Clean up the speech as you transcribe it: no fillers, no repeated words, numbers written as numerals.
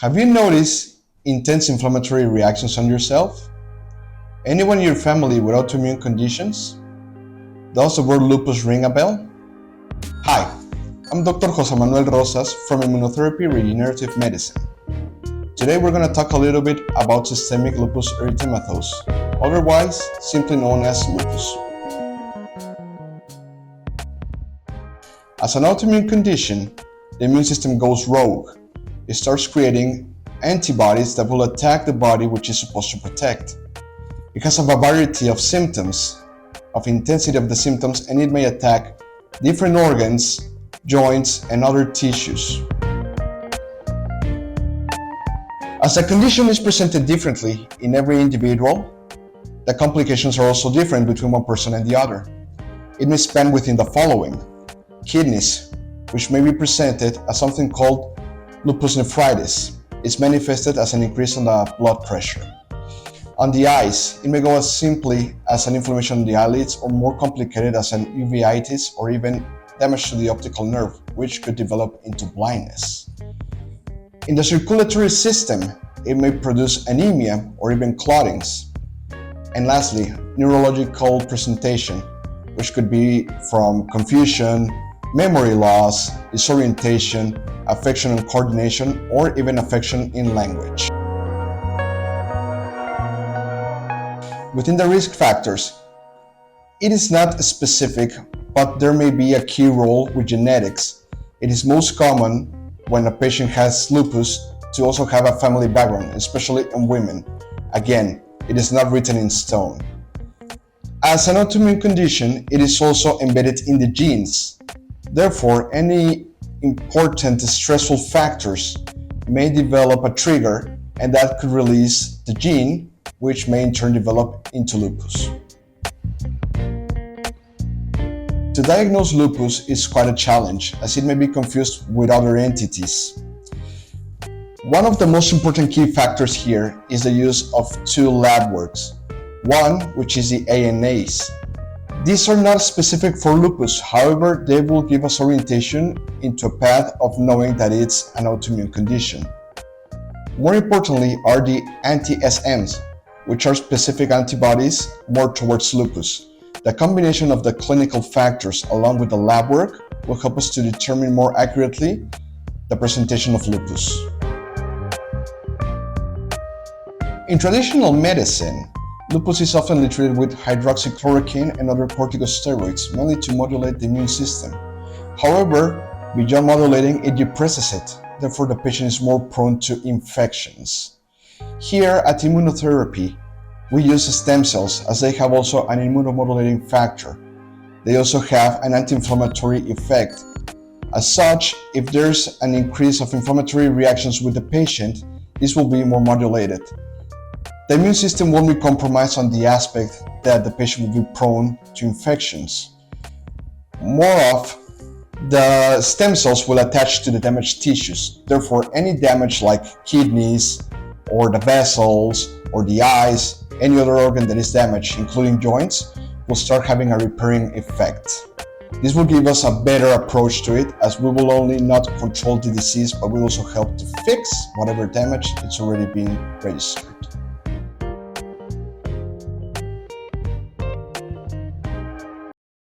Have you noticed intense inflammatory reactions on yourself? Anyone in your family with autoimmune conditions? Does the word lupus ring a bell? Hi, I'm Dr. José Manuel Rosas from Immunotherapy Regenerative Medicine. Today we're going to talk a little bit about systemic lupus erythematosus, otherwise simply known as lupus. As an autoimmune condition, the immune system goes rogue. It starts creating antibodies that will attack the body which is supposed to protect. It has a variety of symptoms, of intensity of the symptoms, and it may attack different organs, joints, and other tissues. As the condition is presented differently in every individual, the complications are also different between one person and the other. It may span within the following: kidneys, which may be presented as something called lupus nephritis. It's manifested as an increase in the blood pressure. On the eyes, it may go as simply as an inflammation in the eyelids, or more complicated as an uveitis, or even damage to the optical nerve, which could develop into blindness. In the circulatory system, it may produce anemia or even clottings. And lastly, neurological presentation, which could be from confusion, memory loss, disorientation, affection in coordination, or even affection in language. Within the risk factors, it is not specific, but there may be a key role with genetics. It is most common when a patient has lupus to also have a family background, especially in women. Again, it is not written in stone. As an autoimmune condition, it is also embedded in the genes. Therefore, any important stressful factors may develop a trigger, and that could release the gene, which may in turn develop into lupus. To diagnose lupus is quite a challenge, as it may be confused with other entities. One of the most important key factors here is the use of two lab works. One, which is the ANAs. These are not specific for lupus, however, they will give us orientation into a path of knowing that it's an autoimmune condition. More importantly are the anti-SMs, which are specific antibodies more towards lupus. The combination of the clinical factors along with the lab work will help us to determine more accurately the presentation of lupus. In traditional medicine, lupus is often treated with hydroxychloroquine and other corticosteroids, mainly to modulate the immune system. However, beyond modulating, it depresses it. Therefore, the patient is more prone to infections. Here at Immunotherapy, we use stem cells as they have also an immunomodulating factor. They also have an anti-inflammatory effect. As such, if there's an increase of inflammatory reactions with the patient, this will be more modulated. The immune system won't be compromised on the aspect that the patient will be prone to infections. More of the stem cells will attach to the damaged tissues. Therefore, any damage like kidneys or the vessels or the eyes, any other organ that is damaged, including joints, will start having a repairing effect. This will give us a better approach to it, as we will only not control the disease, but we also help to fix whatever damage it's already been registered.